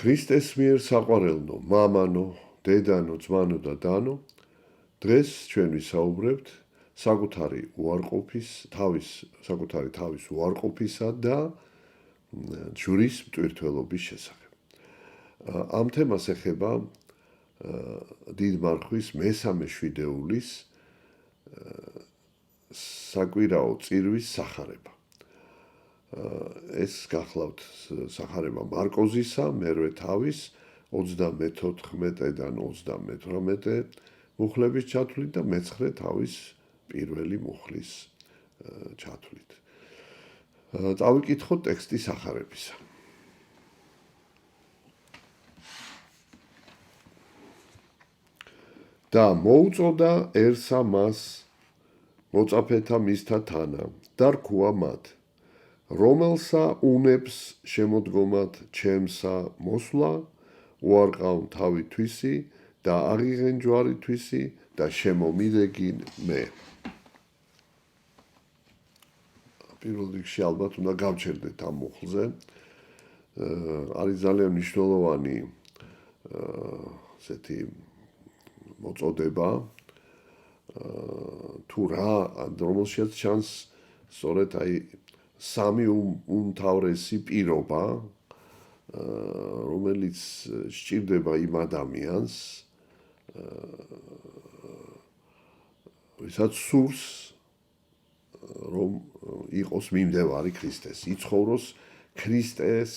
ქრისტეს მიერ საყვარელნო, მამანო, დედანო, ძმანო და დანო, დღეს ჩვენ ვისაუბრებთ საკუთარი თავის უარყოფისა და ჯვრის მტვირთველობის შესახებ. ამ თემას ეხება დიდ მარხვის მესამე შვიდეულის საკვირაო წირვის სახარება. ეს გახლავთ სახარება მარკოზისა, მერვე თავის 34-დან 38 მუხლების ჩათვლით და მეცხრე თავის პირველი მუხლის ჩათვლით. წავიკითხოთ ტექსტი სახარებისა. და მოუწოდა ერსა მას მოწაფეთა მისთა თანა და რქუა მათ, რომელსა უნებს შემოდგომათ ჩემსა მოსვლა, უარყავ თავი თვისი და აღიღენ ჯვარი თვისი და შემომიდეგინ მე. პირველ რიგში ალბათ უნდა გავჩერდეთ ამ მუხლზე. არის ძალიან მნიშვნელოვანი ესეთი მოწოდება, თუ რა, რომელშიც ჩანს სწორედ აი სამი უმთავრესი პირობა, რომელიც სჭირდება იმ ადამიანს, ვისაც სურს, რომ იყოს მიმდევარი ქრისტეს, იცხოვროს ქრისტეს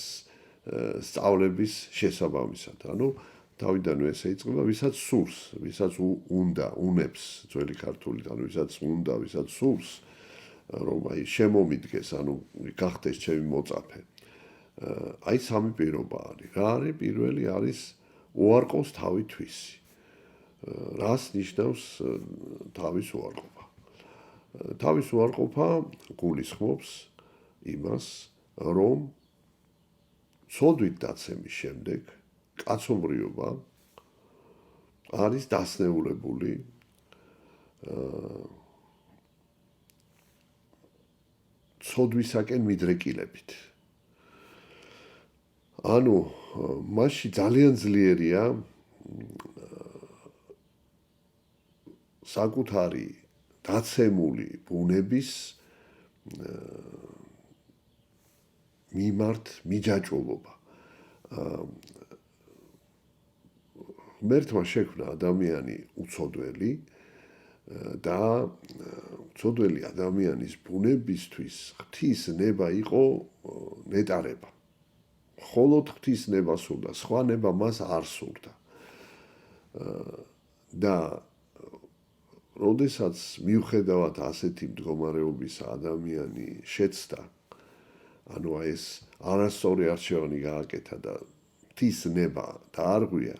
სწავლების შესაბამისად. ანუ თავიდანვე ესე იწყება, ვისაც სურს, ვისაც უნდა, უნებს ძველი ქართულით, ანუ ვისაც უნდა, ვისაც სურს, რომ აი შემომიდგეს, ანუ გახდეს ჩემი მოწაფე. აი სამი პირობა არის. რა არის? პირველი არის უარყოს თავი თვისი. რას ნიშნავს თავის უარყოფა? თავის უარყოფა გულისხმობს იმას, რომ ცოდვით დაცემის შემდეგ კაცობრიობა არის დასნეულებული ცოდვისაკენ მიდრეკილებით. ანუ მასში ძალიან ძლიერია საკუთარი დაცემული ბუნების მიმართ მიჯაჭვობა. ღმერთმა შექმნა ადამიანი უცოდველი და უცოდველი ადამიანის ბუნებისთვის ღვთის ნება იყო ნეტარება. მხოლოდ ღვთის ნება სურდა, სხვა ნება მას არ სურდა. და როდესაც მიუხედავად ასეთი მდგომარეობისა ადამიანი შეცდა, ანუ აი ეს არასწორი არჩევანი გააკეთა და ღვთის ნება დაარღვია,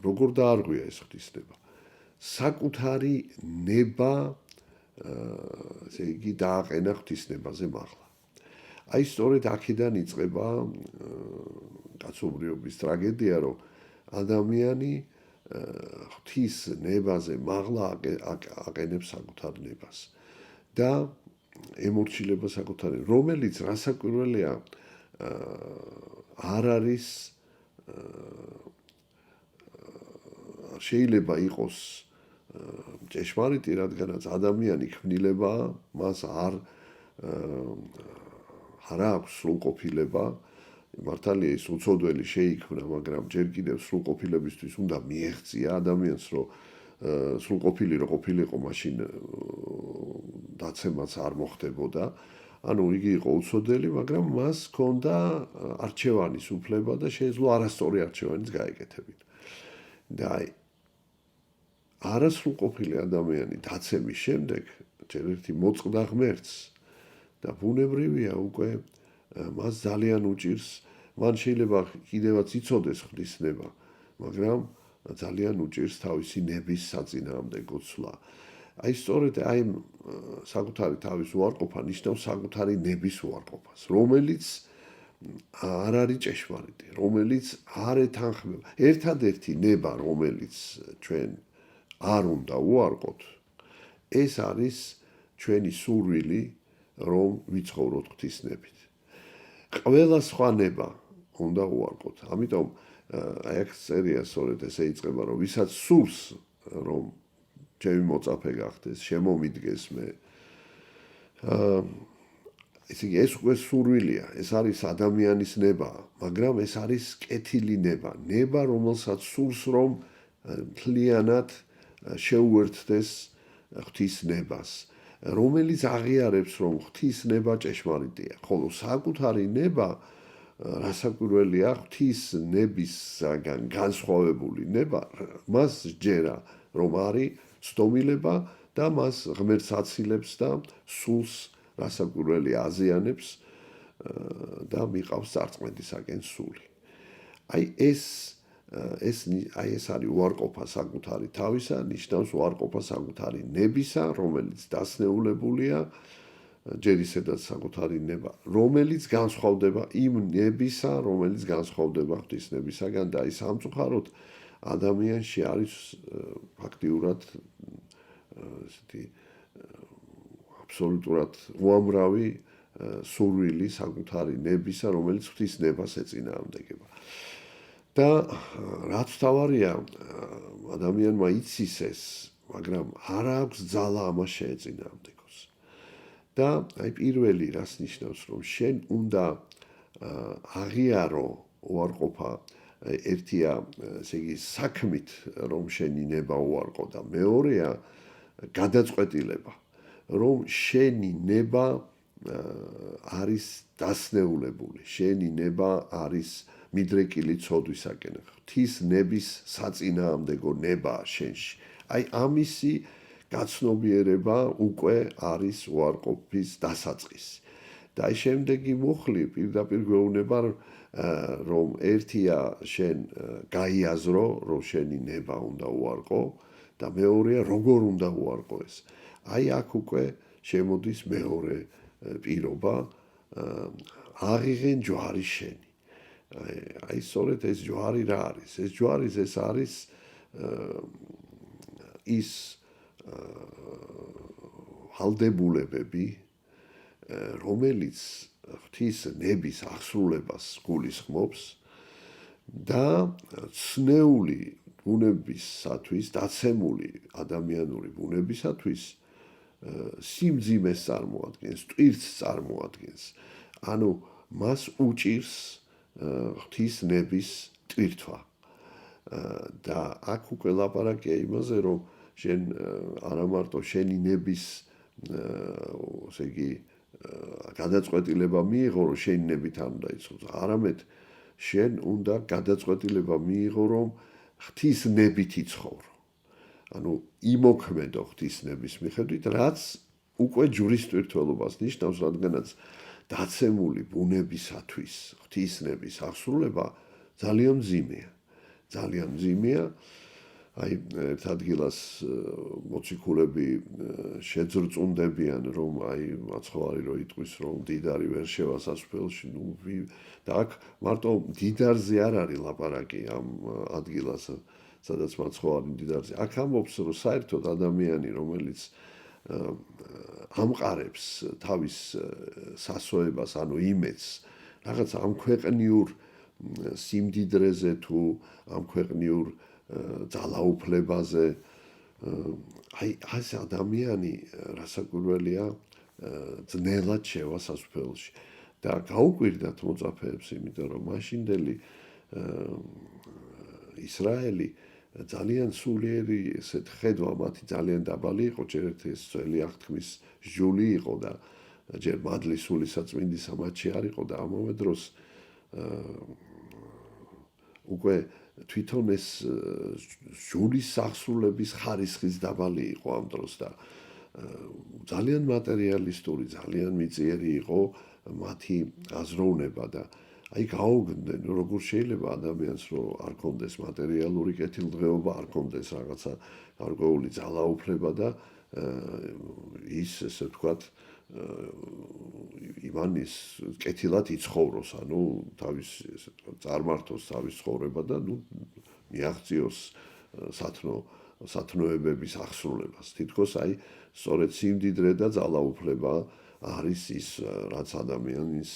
როგორ დაარღვია ეს ღვთის ნება? საკუთარი ნება, ესე იგი, დააყენა ღვთის ნებაზე მაღლა. აი სწორედ აქედან იწყება კაცობრიობის ტრაგედია, რომ ადამიანი ღვთის ნებაზე მაღლა აყენებს საკუთარ ნებას და ემორჩილება საკუთარი, რომელიც რასაკვირველია არ არის, შეიძლება იყოს ჭეშმარიტი, რადგანაც ადამიანი ქმნილებაა, მას არ აქვს სრულყოფილება. მართალია ის უცოდველი შეიქმნა, მაგრამ ჯერ კიდევ სრულყოფილებისთვის უნდა მიეღწია ადამიანს, რომ სრულყოფილი რო ყოფილიყო, მაშინ დაცემაც არ მოხდებოდა. ანუ იგი იყო უცოდველი, მაგრამ მას ჰქონდა არჩევანის უფლება და შეეძლო არასწორი არჩევანიც გაეკეთებინა. და აი არასრულყოფილი ადამიანი დაცემის შემდეგ ჯერ ერთი მოწყდა ღმერთს და ბუნებრივია უკვე მას ძალიან უჭირს, მან შეიძლება კიდევაც იცოდეს ღვთის ნება, მაგრამ ძალიან უჭირს თავისი ნების საწინააღმდეგო ცვლა. აი სწორედ აი საკუთარი თავის უარყოფა ნიშნავს საკუთარი ნების უარყოფას, რომელიც არ არის ჭეშმარიტი, რომელიც არ ეთანხმება. ერთადერთი ნება, რომელიც ჩვენ არ უნდა უარყოთ, ეს არის ჩვენი სურვილი, რომ ვიცხოვროთ ღვთის ნებით. ყველა სხვა ნება უნდა უარყოთ. ამიტომ აი აქ წერია სწორედ ესე იწყება, რომ ვისაც სურს, რომ ჩემი მოწაფე გახდეს, შემომიდგეს მე. ესე იგი ეს უკვე სურვილია, ეს არის ადამიანის ნება, მაგრამ ეს არის კეთილი ნება, ნება, რომელსაც სურს, რომ მთლიანად შეუერთდეს ღვთის ნებას, რომელიც აღიარებს, რომ ღვთის ნება ჭეშმარიტია, ხოლო საკუთარი ნება რასაკვირველია, ღვთის ნებისგან განსხვავებული ნება, მას ჯერა, რომ არის ცდომილება და მას ღმერთს აცილებს და სულს რასაკვირველია აზიანებს და მიყავს წარწმენდისაკენ სული. აი ეს არის უარყოფა საკუთარი თავისა, ნიშნავს უარყოფა საკუთარი ნებისა, რომელიც დასნეულებულია ჯერ ისედაც საკუთარი ნება, რომელიც განსხვავდება იმ ნებისა, რომელიც განსხვავდება ღვთის ნებისაგან და ის სამწუხაროდ ადამიანში არის ფაქტიურად ესეთი აბსოლუტურად უამრავი სურვილი საკუთარი ნებისა, რომელიც ღვთის ნებას ეწინააღმდეგება. და რაც თავარია, ადამიანმა იცის ეს, მაგრამ არ აქვს ძალა ამას შეეწინააღმდეგოს. და აი პირველი რას ნიშნავს, რომ შენ უნდა აღიარო უარყოფა, ერთია, ესე იგი, საქმით, რომ შენი ნება უარყო და მეორეა გადაწყვეტილება, რომ შენი ნება არის დასნეულებული, შენი ნება არის მიდრეკილი ცოდვისაკენ, ღვთის ნების საწინააღმდეგო ნება შენში. აი ამისი გაცნობიერება უკვე არის უარყოფის დასაწყისი. და აი შემდეგი მუხლი პირდაპირ გვეუბნება, რომ ერთია შენ გაიაზრო, რომ შენი ნება უნდა უარყო და მეორეა როგორ უნდა უარყო ეს. აი აქ უკვე შემოდის მეორე პირობა, აღიღენ ჯვარი შენი. აი სწორედ ეს ჯვარი რა არის? ეს ჯვარი ეს არის ის ვალდებულებები, რომელიც ღვთის ნების აღსრულებას გულისხმობს და ცნეული ბუნებისათვის, დაცემული ადამიანური ბუნებისათვის სიმძიმეს წარმოადგენს, ტვირთს წარმოადგენს. ანუ მას უჭირს ღვთის ნების ტვირთვა. და აქ უკვე ლაპარაკია იმაზე, რომ შენ არა მარტო შენი ნების ესე იგი გადაწყვეტილება მიიღო, რომ შენი ნებით არ უნდა იცოცხლო, არამედ შენ უნდა გადაწყვეტილება მიიღო, რომ ღვთის ნებით იცხოვრო. ანუ იმოქმედო ღვთის ნების მიხედვით, რაც უკვე ჯვრის ტვირთველობას ნიშნავს, რადგანაც დაცემული ბუნებისათვის ღვთის ნების აღსრულება ძალიან მძიმეა. ძალიან მძიმეა. აი ერთ ადგილას მოციქულები შეძრწუნდებიან, რომ აი მაცხოვარი რო იტყვის, რომ მდიდარი ვერ შევა სასუფეველში, და აქ მარტო მდიდარზე არ არის ლაპარაკი ამ ადგილას, სადაც მაცხოვარი მდიდარზე. აქ ამბობს, რომ საერთოდ ადამიანი, რომელიც ამყარებს თავის სასოებას, ანუ იმედს, რაღაც ამ ქვეყნიურ სიმდიდრეზე თუ ამ ქვეყნიურ ძალაუფლებაზე, აი ეს ადამიანი რასაკვირველია ძნელად შევა სასუფეველში. და გაუკვირდათ მოწაფეებს, იმიტომ რომ მაშინდელი ისრაელი ძალიან სულიერი ესეთ ხედვა მათი ძალიან დაბალი იყო, ჯერ ერთი ეს ძველი აღთქმის ჟული იყო და ჯერ მადლის სული საწმინდისა მათში არ იყო და ამავე დროს უკვე თვითონ ეს ჟულის სახსრულების ხარისხის დაბალი იყო ამ დროს და ძალიან მატერიალისტური, ძალიან მიწიერი იყო მათი აზროვნება და აი გაუგდნენ, როგორ შეიძლება ადამიანს რომ არ კონდეს მატერიალური კეთილდღეობა, არ კონდეს რაღაცა გარკვეული ძალაუფლება და ის ესე ვთქვათ ივანის კეთილად იცხოვროს, ანუ თავის ესე ვთქვათ წარმართოს თავის ცხოვრება და ნუ მიაღწიოს სათნოებების აღსრულებას. თითქოს აი სწორედ სიმდიდრე და ძალაუფლება არის ის რაც ადამიანის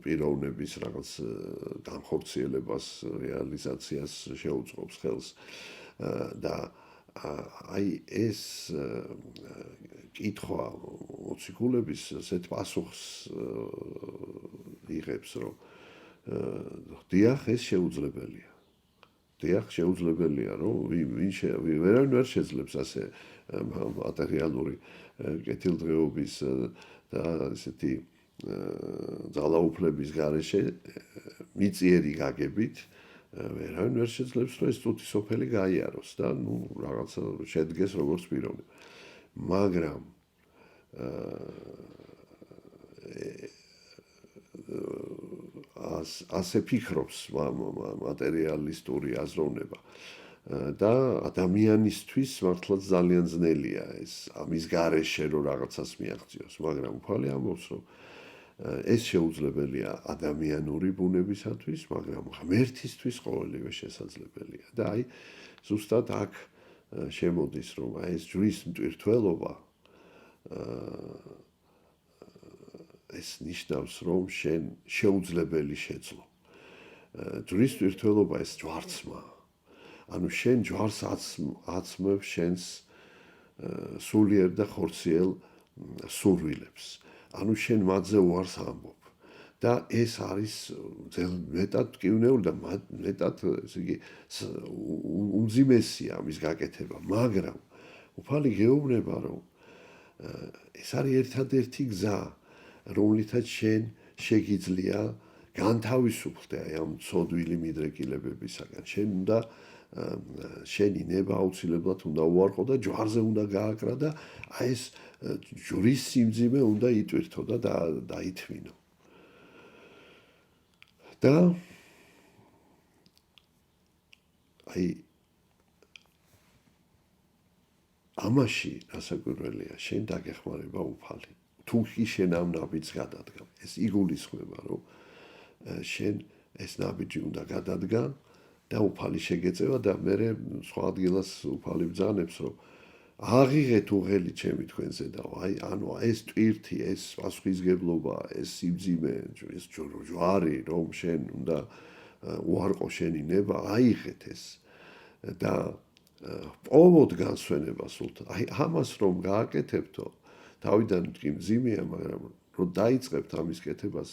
პიროვნების რაღაც განხორციელებას, რეალიზაციას შეუწყობს ხელს და აი ეს კითხვა მოციქულების ასეთ პასუხს იღებს, რომ დიახ, ეს შეუძლებელია. დიახ, შეუძლებელია, რომ ვერავინ ვერ შეძლებს ასე მატერიალური კეთილდღეობის და ესეთი ძალაუფლების გარეშე მიწიერი გაგებით ვერავინ ვერ შეძლებს, რომ ეს წუთი სოფელი გაიაროს და რაღაცა შედგეს როგორც პიროვნება. მაგრამ ასე ფიქრობს მატერიალისტური აზროვნება და ადამიანისთვის მართლაც ძალიან ძნელია ეს ამის გარეშე რომ რაღაცას მიაღწიოს, მაგრამ უფალი ამბობს, რომ ეს შეუძლებელია ადამიანური ბუნებისათვის, მაგრამ ღმერთისთვის ყოველივე შესაძლებელია. და აი ზუსტად აქ შემოდის, რომ აი ეს ჯვრის მტვირთველობა ეს ნიშნავს, რომ შენ შეუძლებელი შეძლო. ჯვრის მტვირთველობა ეს ჯვარცმა. ანუ შენ ჯვარს აცმევ შენს სულიერ და ხორციელ სურვილებს. ანუ შენ მათზე უარს ამბობ. და ეს არის მეტად მტკივნეული და მეტად ესე იგი უმძიმესია ამის გაკეთება, მაგრამ უფალი გეუბნება, რომ ეს არის ერთადერთი გზა, რომლითაც შენ შეგიძლია განთავისუფლდე აი ამ ცოდვილი მიდრეკილებებისაგან. შენ უნდა შენი ნება აუცილებლად უნდა უარყო და ჯვარზე უნდა გააკრა და აი ეს ჯვრის სიმძიმე უნდა იტვირთო და დაითვინო. და აი ამაში რასაკვირველია, შენ დაგეხმარება უფალი. თუ კი შენ ამ ნაბიჯს გადადგა, ეს იგულისხმება, რომ შენ ეს ნაბიჯი უნდა გადადგა და უფალი შეგეწევა და მე სხვა ადგილას უფალი ბრძანებს, რომ აღიღეთ უღელი ჩემი თქვენზე და აი ანუ ეს ტვირთი, ეს პასუხისგებლობა, ეს სიმძიმე, ეს ჯვარი, რომ შენ უნდა უარყო შენი ნება, აიღეთ ეს და პოვოთ განსვენებას სულთან. აი ამას რომ გააკეთებთო, თავიდან კი მძიმეა, მაგრამ რომ დაიწყებთ ამის კეთებას,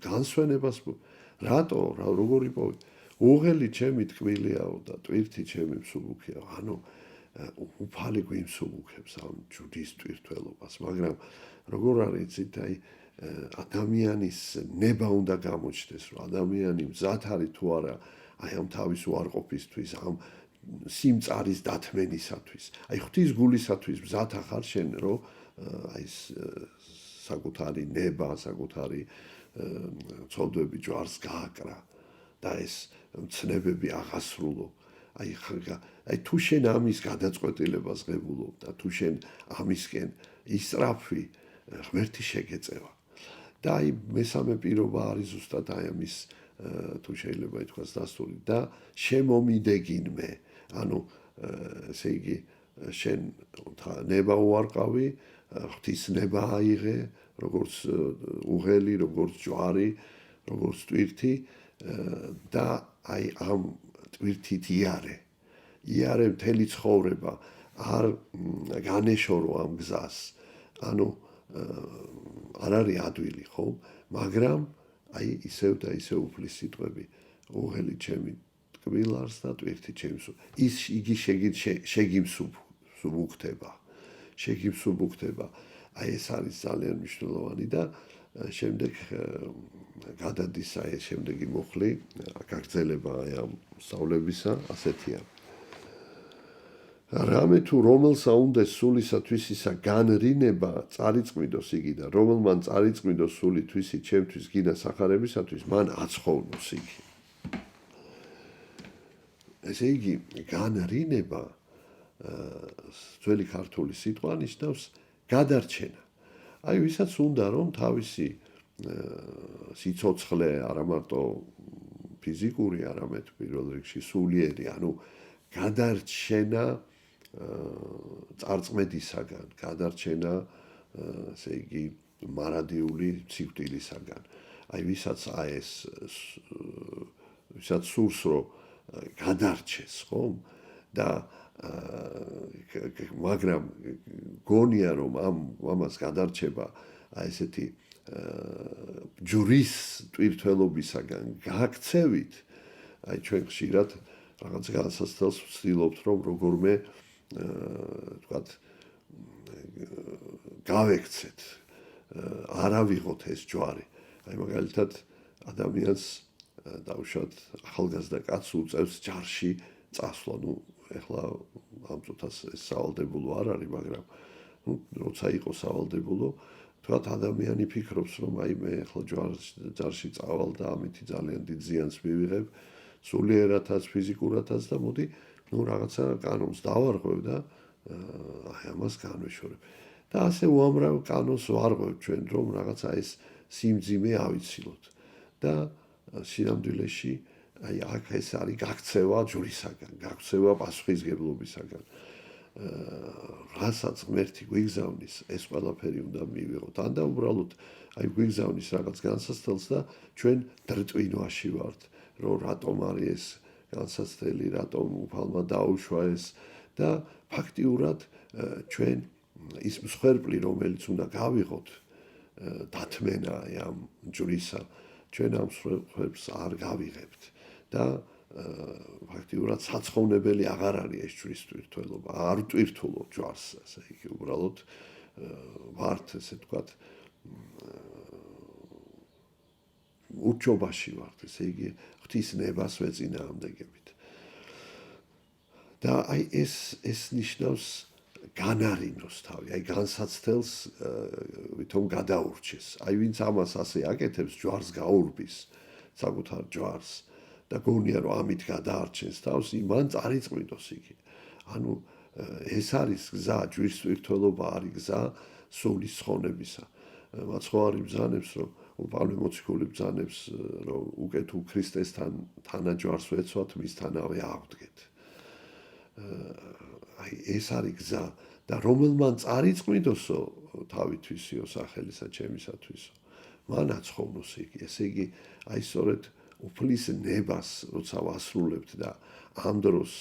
განსვენებას რატო, როგორი პოვი? უღელი ჩემი ტკბილიაო და ტვირთი ჩემი მსუბუქია. ანუ უფალი გვიმსუბუქებს ამ ჯვრის ტვირთველობას, მაგრამ როგორ არის იცით, აი ადამიანის ნება უნდა გამოჩნდეს, რომ ადამიანი მზად არის თუ არა აი ამ თავის უარყოფისთვის, ამ სიმწარის დათმენისათვის. აი ღვთის გულისათვის მზად ახარ შენ, რომ აი საკუთარი ნება, საკუთარი ცოდვები ჯვარს გააკრა და ეს მცნებები აღასრულო. აი თუ შენ ამის გადაწყვეტილებას ღებულობ და თუ შენ ამისკენ ისწრაფვი, ღმერთი შეგეწევა. და აი მესამე პირობა არის ზუსტად აი ამის თუ შეიძლება ითქვას დასტური და შემომიდეგინმე. ანუ ესე იგი შენ ნება უარყავი, ღვთის ნება აიღე, როგორც უღელი, როგორც ჯვარი, როგორც ტვირთი და აი ამ ტვირთით იარე მთელი ცხოვრება, არ განეშორო ამ გზას. ანუ არ არის ადვილი, ხო? მაგრამ აი ისევ და ისევ უფლის სიტყვები, უღელი ჩემი ტკბილარს და ტვირთი ჩემს. იგი შეგიმსუბუქდება. აი ეს არის ძალიან მნიშვნელოვანი და შემდეგ გადადის აი შემდეგი მუხლი, გაგრძელება აი ამ სწავლებისა, ასეთია. რამე თუ რომელსა უნდა სულისათვის ისა განრინება წარიწყვიდოს იგი და რომელმან წარიწყვიდოს სული თვისი ჩემთვის გინა სახარებისათვის მან აცხოვნოს იგი. ესე იგი განრინება ძველი ქართული სიტყვა ნიშნავს გადარჩენა. აი ვისაც უნდა რომ თავისი სიცოცხლე არა მარტო ფიზიკური, არამედ პირველ რიგში სულიერი, ანუ გადარჩენა წარწმედისაგან, გადარჩენა ესე იგი მარადიული სიკვდილისაგან. აი ვისაც ვისაც სურს რომ გადარჩეს, ხომ? და მაგრამ გონია რომ ამას გადარჩება აი ესეთი ჯურის ტვირთველობისაგან გაქცევით, აი ჩვენ ხშირად რაღაც განსაცდელს ვცდილობთ რომ როგორმე თქვათ გავექცეთ, არ ავიღოთ ეს ჯვარი. აი მაგალითად ადამიანს დაუშვათ ახალგაზრდა კაცს უწევს ჯარში წასვლა, ნუ ეხლა ამ წუთას ეს სავალდებულო არ არის, მაგრამ ნუ როცა იყო სავალდებულო, თქვათ ადამიანი ფიქრობს, რომ აი მე ეხლა ჯარში წავალ და ამითი ძალიან დიდ ზიანს მივიღებ, სულიერათაც, ფიზიკურათაც და მოდი, ნუ რაღაცა კანონს დავარღვევ და აი ამას განვეშორებ. და ასე უამრავ კანონს ვარღვევ ჩვენ, რომ რაღაცა ეს სიმძიმე ავიცილოთ. და სინამდვილეში აი აქ ეს არის გაქცევა ჯვრისაგან, გაქცევა პასუხისგებლობისაგან. რასაც ღმერთი გვიგზავნის, ეს ყველაფერი უნდა მივიღოთ. ან და უბრალოდ აი გვიგზავნის რაღაც განსაცდელს და ჩვენ დრტვინვაში ვართ, რომ რატომ არის ეს განსაცდელი, რატომ უფალმა დაუშვა ეს და ფაქტიურად ჩვენ ის მსხვერპლი, რომელიც უნდა გავიღოთ, დათმენა ამ ჯვრისა, ჩვენ ამ მსხვერპლს არ გავიღებთ და ფაქტიურად საცხოვნებელი აღარ არის ეს ჯვრის ტვირთველობა, არ ვტვირთულობ ჯვარს, ასე იგი უბრალოდ ვართ, ესე ვთქვათ, ურჩობაში ვართ, ესე იგი ღვთის ნებას ვეწინააღმდეგებით. და აი ეს ნიშნავს განარინოს თავი, აი განსაცდელს ვითომ გადაურჩეს. აი ვინც ამას ასე აკეთებს, ჯვარს გაურბის, საკუთარ ჯვარს და გონია რომ ამით გადაარჩენს თავს, იმან წარიწყვიტოს იგი. ანუ ეს არის გზა, ჯვრის ტვირთველობა არის გზა სულის ცხონებისა. მაცხოვარი ბრძანებს, რომ პავლე მოციქული ბრძანებს, რომ უკეთ უქრისტესთან თანაჯვარს ვეცვათ, მისთანავე ავდგეთ. აი ეს არის გზა და რომელმან წარიწყვიტოსო თავითვისიო სახელისა ჩემისათვისო, მან აცხოვნოს იგი. ესე იგი, აი სწორედ უფლის ნებას როცა ვასრულებთ და ამ დროს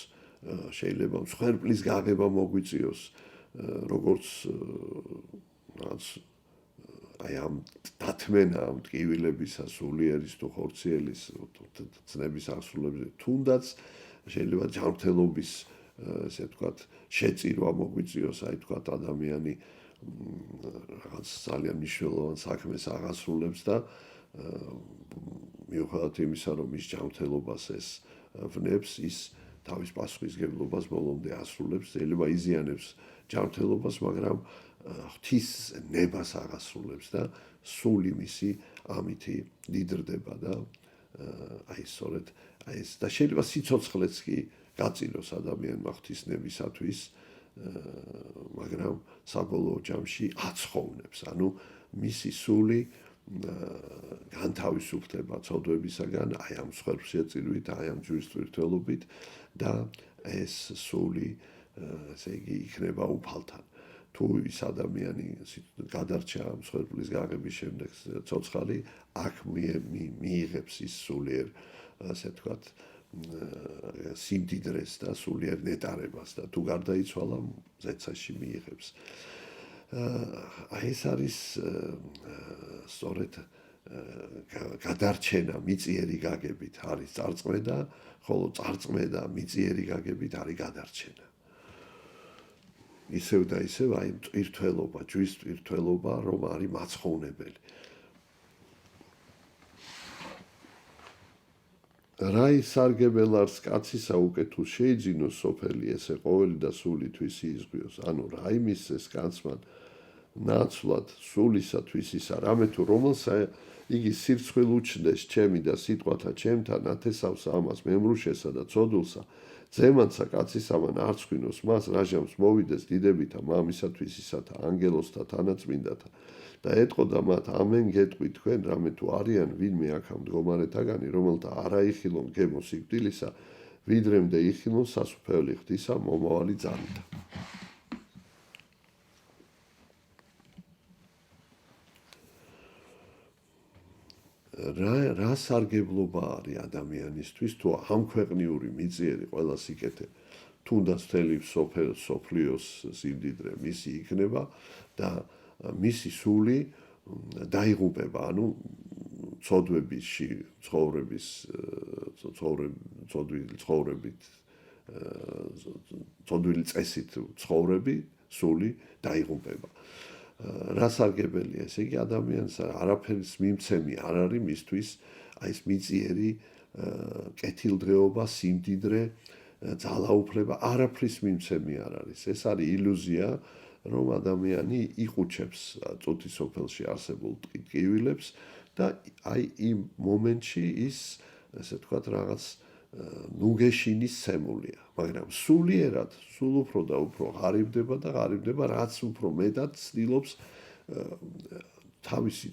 შეიძლება მსხვერპლის გაღება მოგვიწიოს, როგორც რაც აი ამ დათმენა ამ ტკივილებისა, სულიერის თუ ხორციელის ცნების ასრულებზე, თუნდაც შეიძლება ჯანმრთელობის ესე ვთქვათ, შეწირვა მოგვიწიოს, აი ვთქვათ, ადამიანი რაღაც ძალიან მნიშვნელოვან საქმეს აღასრულებს და მიუხედავად იმისა, რომ ის ჯანმრთელობას ეს ვნებს, ის თავის პასუხისგებლობას ბოლომდე ასრულებს, შეიძლება იზიანებს ჯანმრთელობას, მაგრამ ღვთის ნებას აღასრულებს და სული მისი ამითი დიდრდება და აი სწორედ აი ეს და შეიძლება სიცოცხლეც კი გაწიროს ადამიანმა ღვთის ნებისათვის, მაგრამ საბოლოო ჯამში აცხოვნებს. ანუ მისი სული განთავისუფლდება ცოდვებისაგან, აი ამ მსხვერპლშეწირვით, აი ამ ჯვრის ტვირთველობით და ეს სული, ესე იგი, იქნება უფალთან. თუ ის ადამიანი გადარჩა მსხვერპლის გაღების შემდეგ ცოცხალი, აქ მიიღებს ის სულიერ, ასე ვთქვათ, სიმდიდრეს და სულიერ ნეტარებას და თუ გარდაიცვალა ზეცაში მიიღებს. აი ეს არის სწორედ გადარჩენა მიწიერი გაგებით არის წარწმედა, ხოლო წარწმედა მიწიერი გაგებით არის გადარჩენა. ისევ და ისევ აი ტვირთველობა, ჯვრის ტვირთველობა, რომ არის მაცხოვნებელი. რაი სარგებელარს კაცისა უკეთო შეიძინოს სოფელი ესე ყოველი და სულით იზღვიოს. ანუ რაი მისცეს კაცმან ნაცვლად სულისათვის ისა, რამე თუ რომელსა იგი სირცხვილ უჩნდეს ჩემი და სიტყვათა ჩემთან ათესავს ამას მემრუშესა და ცოდულსა, ძემანსა კაცისამან არც ხვინოს მას რაჟამს მოვიდეს დიდებითა მამისათვის ისათა ანგელოსთა თანაწმინდათა და ეტყოდა მათ ამენ გეტყვი თქვენ რამე თუ არიან ვინმე აქა მდგომარეთაგანი რომელთა არა იხილონ გემო სიკვდილისა ვიდრემდე იხილონ სასუფეველი ღვთისა მომავალი ძალითა. რა სარგებლობა არის ადამიანისთვის თუ ამ ქვეყნიური მიწიერი ყველა სიკეთე თუნდაც მთელი სოფლიოს სიმდიდრე მისი იქნება და მისი სული დაიღუპება, ანუ ცოდვებისში ცხოვრების ცხოვრებით ცოდვილი წესით ცხოვრები სული დაიღუპება. რა სარგებელია, ესე იგი ადამიანს არაფერის მიმცემი არ არის მისთვის, აი ეს მიწიერი კეთილდღეობა, სიმდიდრე, ძალაუფლება, არაფრის მიმცემი არ არის. ეს არის ილუზია, რომ ადამიანი იყუჩებს წუთის სოფელში არსებულ ტკივილებს და აი იმ მომენტში ის, ესე ვთქვათ, რაღაც ნუგეშინის სემულია, მაგრამ სულიერად, სულ უფრო და უფრო ღარიბდება და ღარიბდება, რაც უფრო მეტად ცდილობს თავისი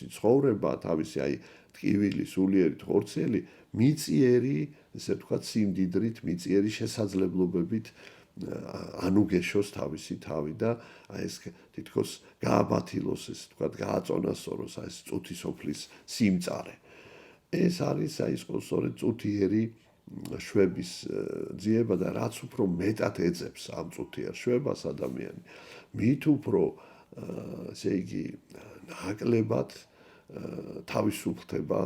ცხოვრება, თავისი აი ტკივილი, სულიერით, ხორციელი, მიწიერი, ესე ვთქვათ, სიმდიდრით, მიწიერი შესაძლებლობებით ანუგეშოს თავისი თავი და აი ეს თითქოს გააბათილოს, ესე ვთქვათ, გააწონასწოროს აი ეს წუთისოფლის სიმწარე. ეს არის აი ეს სწორედ წუთიერი შვების ძიება და რაც უფრო მეტად ეძებს ამ წუთიერ შვებას ადამიანი, მით უფრო ესე იგი ნაკლებად თავისუფლდება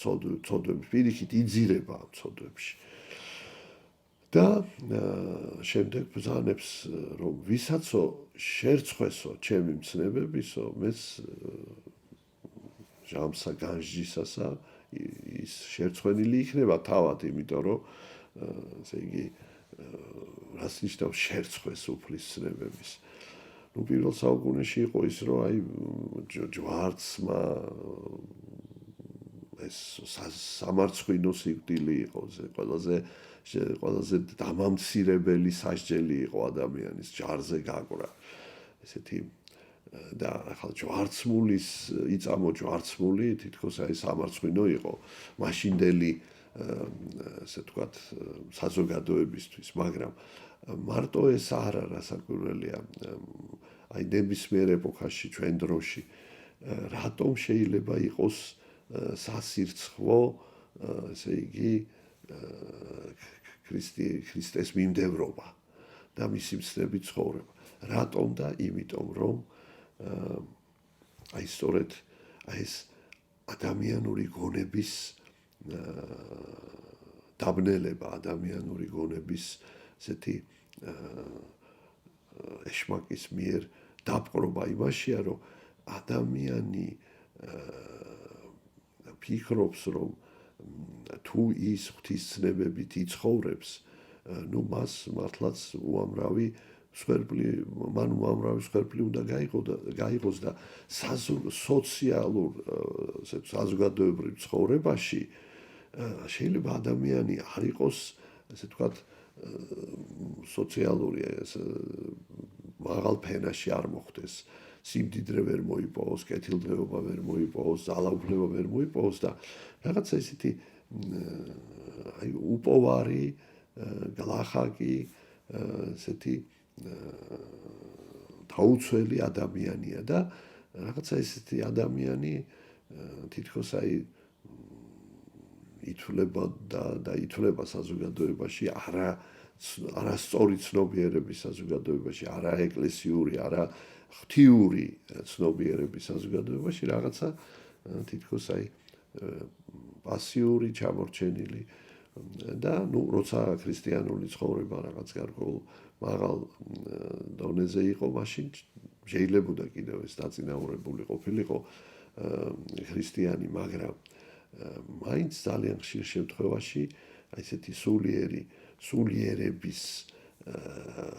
ცოდვების, პირიქით იძირება ამ ცოდვებში. და შემდეგ ბრძანებს, რომ ვისაცო შერცხვესო ჩემი მცნებებისო, მეც ჟამსა განსჯისასა ის შერცხვენილი იქნება თავად, იმიტომ რომ ესე იგი რას ნიშნავს შერცხვეს უფლის ცნებების. ნუ პირველ საუკუნეში იყო ის, რომ აი ჯვარცმა ეს სამარცხვინო სიკვდილი იყო, ყველაზე დამამცირებელი სასჯელი იყო ადამიანის ჯარზე გაკვრა. ესეთი და ახლა ჯვარცმულის იწამო ჯვარცმული თითქოს აი სამარცხვინო იყო მაშინდელი ესე ვთქვათ საზოგადოებისთვის, მაგრამ მარტო ეს არ არის რასაკვირველია, აი ნებისმიერ ეპოქაში ჩვენ დროში რატომ შეიძლება იყოს სასირცხო, ესე იგი ქრისტეს მიმდევრობა და მისი მცნებით ცხოვრება. რატომ და იმიტომ რომ აი სწორედ აი ეს ადამიანური გონების დაბნელება, ადამიანური გონების ესეთი ეშმაკის მიერ დაპყრობა იმაშია, რომ ადამიანი ფიქრობს, რომ თუ ის ღვთისცნებებით იცხოვრებს, ნუ მას მართლაც უამრავი სვერპლი უნდა გაიღოს და სოციალურ საზოგადოებრივ ცხოვრებაში შეიძლება ადამიანი არ იყოს, ესე ვთქვათ, სოციალური მაღალ ფენაში არ მოხდეს, სიმდიდრე ვერ მოიპოვოს, კეთილდღეობა ვერ მოიპოვოს, ძალაუფლება ვერ მოიპოვოს და რაღაცა ისეთი აი უპოვარი, გლახაკი, ესეთი დაუცველი ადამიანია და რაღაცა ესეთი ადამიანი თითქოს აი ითვლება და ითვლება საზოგადოებაში არასწორი ცნობიერების საზოგადოებაში, არა ეკლესიური, არა ღვთიური ცნობიერების საზოგადოებაში რაღაცა თითქოს აი პასიური ჩამორჩენილი და ნუ როცა ქრისტიანული ცხოვრება რაღაც გარკვეულ მაღალ დონეზე იყო, მაშინ შეიძლებოდა კიდევ ეს დაწინაურებული ყოფილიყო ქრისტიანი, მაგრამ მაინც ძალიან ხშირ შემთხვევაში აი ესეთი სულიერების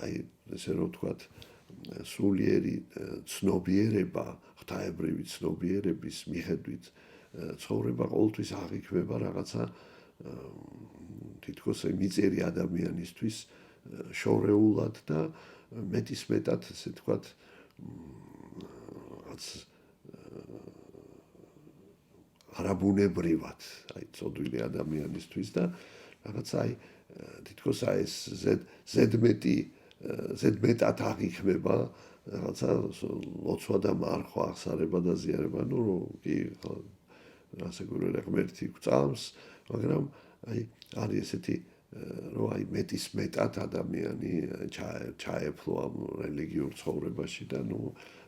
აი ესე რომ ვთქვათ სულიერი ცნობიერება, ღვთაებრივი ცნობიერების მიხედვით ცხოვრება ყოველთვის აღიქმება რაღაცა თითქოს მიწიერი ადამიანისთვის შორეულად და მეტისმეტად ესე ვთქვათ რაც არაბუნებრივად, აი წოდვილი ადამიანისთვის და რაღაცა აი თითქოს აი ეს ზედმეტად აღიქმება რაღაცა ლოცვა და მარხვა, აღსარება და ზიარება, ნუ კი რასაკვირველია ღმერთი გვწამს, მაგრამ აი არის ესეთი რომ აი მეტის მეტად ადამიანი ჩაეფლო ამ რელიგიურ ცხოვრებაში და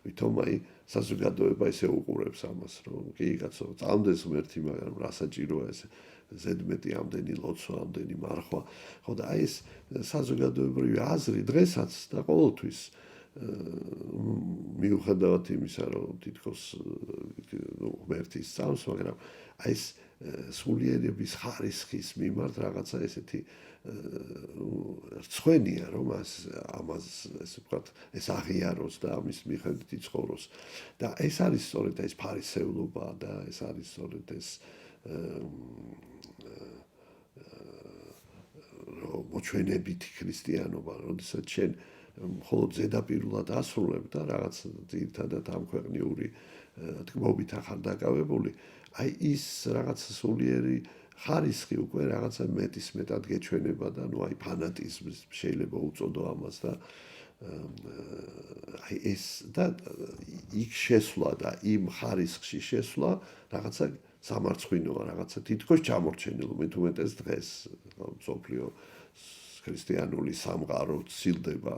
ვითომ აი საზოგადოება ესე უყურებს ამას, რომ კი კაცო, წამდეს ღმერთი, მაგრამ რა საჭიროა ეს ზედმეტი ამდენი ლოცვა, ამდენი მარხვა. ხო და აი ეს საზოგადოებრივი აზრი დღესაც და ყოველთვის მიუხედავად იმისა, რომ თითქოს ღმერთის წამს, მაგრამ აი ეს სულიერების ხარისხის მიმართ რაღაცა ესეთი რცხვენია, რომ ამას ესე ვთქვათ, ეს აღიაროს და ამის მიხედვით იცხოვროს. და ეს არის სწორედ ეს ფარისევლობა და ეს არის სწორედ ეს მოჩვენებითი ქრისტიანობა, როდესაც შენ მხოლოდ ზედაპირულად ასრულებ და რაღაც ძირითადად ამ ქვეყნიური თქმობით ახარ დაკავებული, აი ის რაღაც სულიერი ხარისხი უკვე რაღაცა მეტის მეტად გეჩვენება და აი ფანატიზმს შეიძლება უწოდო ამას და აი ეს და იქ შესვლა და იმ ხარისხში შესვლა რაღაცა სამარცხვინოა, რაღაცა თითქოს ჩამორჩენილი, მით უმეტეს დღეს მსოფლიო ქრისტიანული სამყარო ცილდება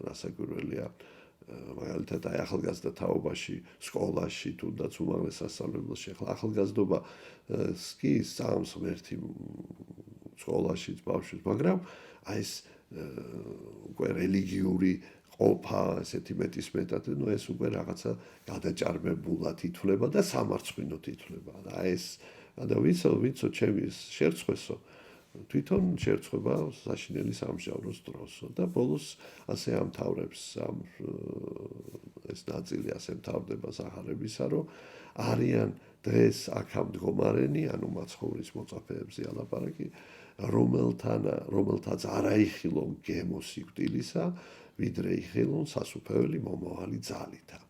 რასაკვირველია მაგალითად აი ახალგაზრდა თაობაში, სკოლაში, თუნდაც უმაღლეს სასწავლებელში, ახლა ახალგაზრდობა კი სწამს ღმერთი სკოლაშიც, ბავშვებს, მაგრამ აი ეს უკვე რელიგიური ყოფა, ესეთი მეტის მეტად, ეს უკვე რაღაცა გადაჭარბებულად ითვლება და სამარცხვინოდ ითვლება. და ეს და ვიცო ჩემი შერცხვესო თვითონ შერცხვება საშინელი სამსჯავროს დროსო და ბოლოს ასე ამთავრებს ეს ნაწილი ასე მთავრდება სახარებისა, რომ არიან დღეს აქ მდგომარენი, ანუ მაცხოვრის მოწაფეებზე ალაპარაკი, რომელთაც არ აიხილონ გემო სიკვდილისა, ვიდრე იხილონ სასუფეველი მომავალი ძალითა.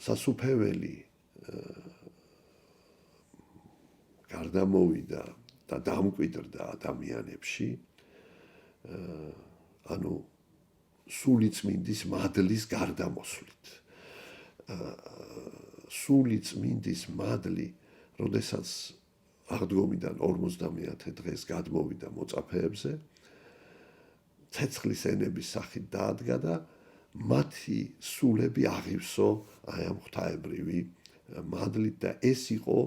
სასუფეველი გარდამოვიდა და დამკვიდრდა ადამიანებში, ანუ სულიწმინდის მადლის გარდამოსვლით. სულიწმინდის მადლი, როდესაც აღდგომიდან 50 დღეს გადმოვიდა მოწაფეებზე, ცეცხლის ენების სახით დაადგა და მათი სულები აღივსო აი ამ ღვთაებრივი მადლით და ეს იყო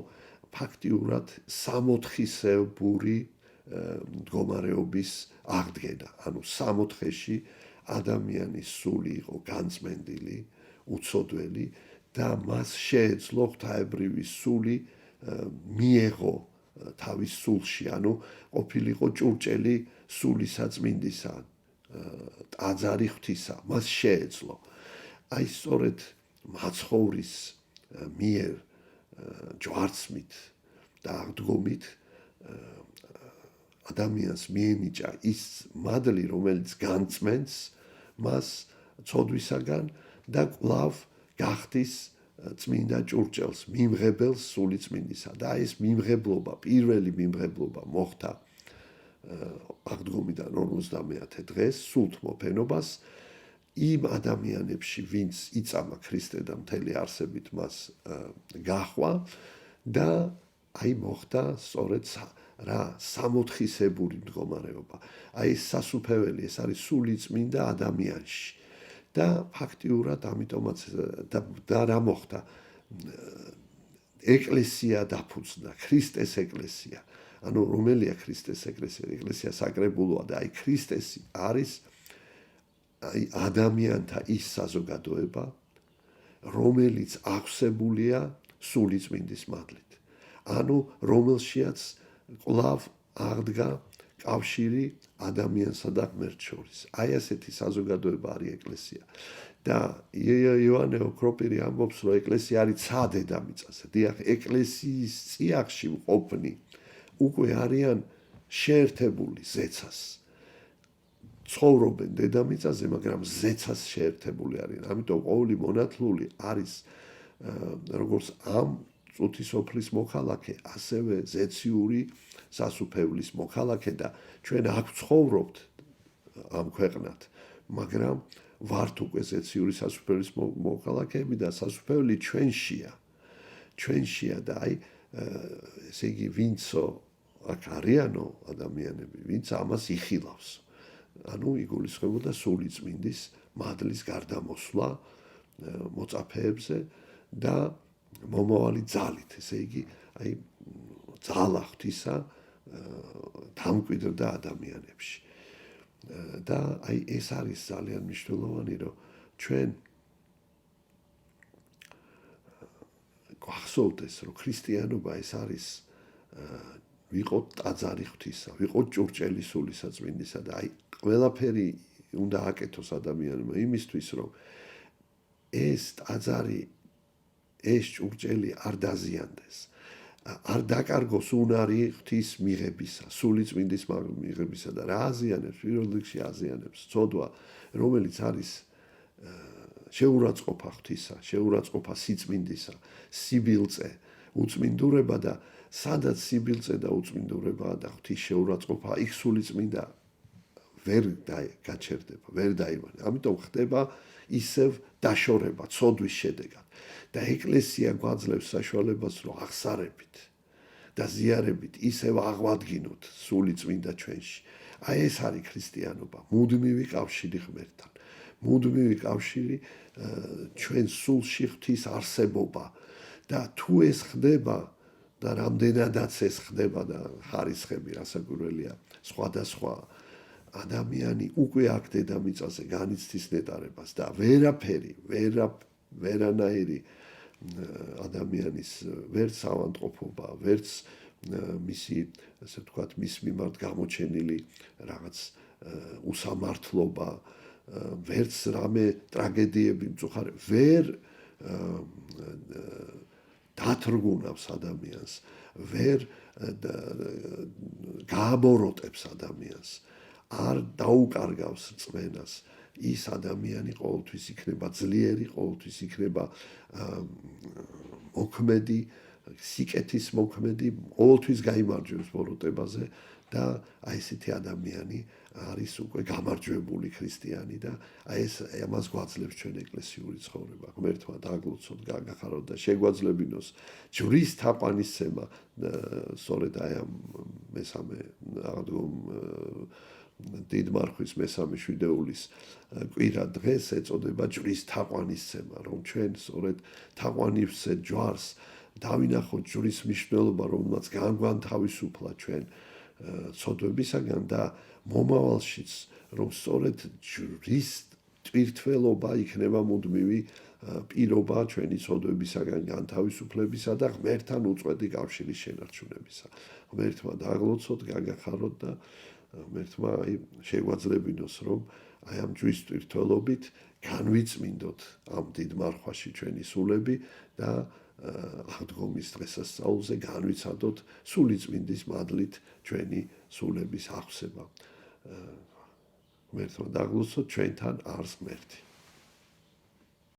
ფაქტიურად სამოთხისებური მდგომარეობის აღდგენა. ანუ სამოთხეში ადამიანის სული იყო განწმენდილი, უცოდველი და მას შეეძლო ღვთაებრივი სული მიეღო თავის სულში, ანუ ყოფილიყო ჭურჭელი სულისაწმინდისა, ტაძარი ღვთისა, მას შეეძლო. აი სწორედ მაცხოვრის მიერ ჯვარცმით და აღდგომით ადამიანს მიენიჭა ის მადლი, რომელიც განწმენს მას ცოდვისაგან და კვლავ გახდის წმინდა ჭურჭელს, მიმღებელს სულიწმინდისა. და ეს მიმღებლობა, პირველი მიმღებლობა მოხდა აღდგომიდან 50 დღეს, სულთმოფენობას იმ ადამიანებში, ვინც იწამა ქრისტე და მთელი არსებით მას გაჰყვა და აი მოხდა სწორედ რა სამოთხისებური მდგომარეობა. აი ეს სასუფეველი, ეს არის სულიწმინდა ადამიანში. და ფაქტიურად ამიტომაც და რა მოხდა? ეკლესია დაფუძნა, ქრისტეს ეკლესია. ანუ რომელია ქრისტეს ეკლესია? ეკლესია საკრებულოა და აი ქრისტესი არის აი ადამიანთა ის საზოგადოება, რომელიც აღსებულია სულიწმინდის მადლით. ანუ რომელშიაც კვლავ აღდგა კავშირი ადამიანსა და ღმერთს შორის. აი ასეთი საზოგადოება არის ეკლესია. და იოანე ოქროპირი ამბობს, რომ ეკლესია არის ცა დედამიწაზე. დიახ, ეკლესიის წიაღში მყოფნი უკვე არიან შეერთებული ზეცას. ცხოვრობენ დედამიწაზე, მაგრამ ზეცას შეერთებული არიან. ამიტომ ყოველი მონათლული არის როგორც ამ წუთისოფლის მოქალაქე, ასევე ზეციური სასუფევლის მოქალაქე და ჩვენ აქ ცხოვრობთ ამ ქვეყნად, მაგრამ ვართ უკვე ზეციური სასუფეველის მოქალაქეები და სასუფეველი ჩვენშია და აი ესე იგი ვინცო აქ არიანო ადამიანები, ვინც ამას იხილავს. ანუ იგულისხმებოდა სული წმინდის მადლის გარდამოსვლა მოწაფეებზე და მომავალი ძალით, ესე იგი, აი ძალა ღვთისა დამკვიდრდა ადამიანებში. და აი ეს არის ძალიან მნიშვნელოვანი, რომ ჩვენ გვახსოვდეს, რომ ქრისტიანობა ეს არის ვიყოთ ტაძარი ღვთისა, ვიყოთ ჭურჭელი სულისა წმინდისა და აი ყველაფერი უნდა აკეთოს ადამიანმა იმისთვის, რომ ეს ტაძარი, ეს ჭურჭელი არ დაზიანდეს. არ დაკარგოს უნარი ღვთის მიღებისა, სული წმინდის მიღებისა და რა აზიანებს, პირველ რიგში აზიანებს ცოდვა, რომელიც არის შეურაცხყოფა ღვთისა, შეურაცხყოფა სიწმინდისა, სიბილწე, უწმინდურება და სადაც სიბილწე და უწმინდურებაა და ღვთის შეურაცხყოფა, იქ სული წმინდა ვერ გაჩერდება, ვერ დაივანება. ამიტომ ხდება ისევ დაშორება ცოდვის შედეგად. და ეკლესია გვაძლევს საშუალებას, რომ აღსარებით და ზიარებით ისევ აღვადგინოთ სული წმინდა ჩვენში. აი ეს არის ქრისტიანობა, მუდმივი კავშირი ღმერთთან, მუდმივი კავშირი ჩვენ სულში ღვთის არსებობა და თუ ეს ხდება და რამდენადაც ეს ხდება და ხარისხები რასაკვირველია სხვადასხვა ადამიანი უკვე აქ დედამიწაზე განიცდის ნეტარებას და ვერანაირი ადამიანის ვერც ავადმყოფობა, ვერც მისი, ასე ვთქვათ, მის მიმართ გამოჩენილი რაღაც უსამართლობა, ვერც რამე ტრაგედიები მწუხარე ვერ დათრგუნავს ადამიანს, ვერ გააბოროტებს ადამიანს, არ დაუკარგავს რწმენას. ის ადამიანი ყოველთვის იქნება ძლიერი, ყოველთვის იქნება მოქმედი, სიკეთის მოქმედი, ყოველთვის გაიმარჯვებს ბოროტებაზე და აი ესეთი ადამიანი არის უკვე გამარჯვებული ქრისტიანი და აი ეს ამას გვაძლევს ჩვენ ეკლესიური ცხოვრება. ღმერთმა დაგლოცოთ, გაგახაროთ და შეგვაძლებინოს ჯვრის თაყვანისცემა სწორედ აი ამ მესამე აღდგომ დიდ მარხვის მესამე შვიდეულის კვირა დღეს ეწოდება ჯვრის თაყვანისცემა, რომ ჩვენ სწორედ თაყვანისცემ ჯვარს დავინახოთ ჯვრის მნიშვნელობა, რომელმაც განგვანთავისუფლა ჩვენ ცოდვებისაგან და მომავალშიც, რომ სწორედ ჯვრის ტვირთველობა იქნება მუდმივი პირობა ჩვენი ცოდვებისაგან განთავისუფლებისა და ღმერთთან უწყვეტი კავშირის შენარჩუნებისა. ღმერთმა დაგლოცოთ, გაგახაროთ და ღმერთმა შეგვაძლებინოს, რომ აი ამ ჯვრის ტვირთველობით განვიწმინდოთ ამ დიდ მარხვაში ჩვენი სულები და აღდგომის დღესასწაულზე განვიცადოთ სული წმინდის მადლით ჩვენი სულების აღსება. ღმერთმა დაგლოცოთ, ჩვენთან არს ღმერთი.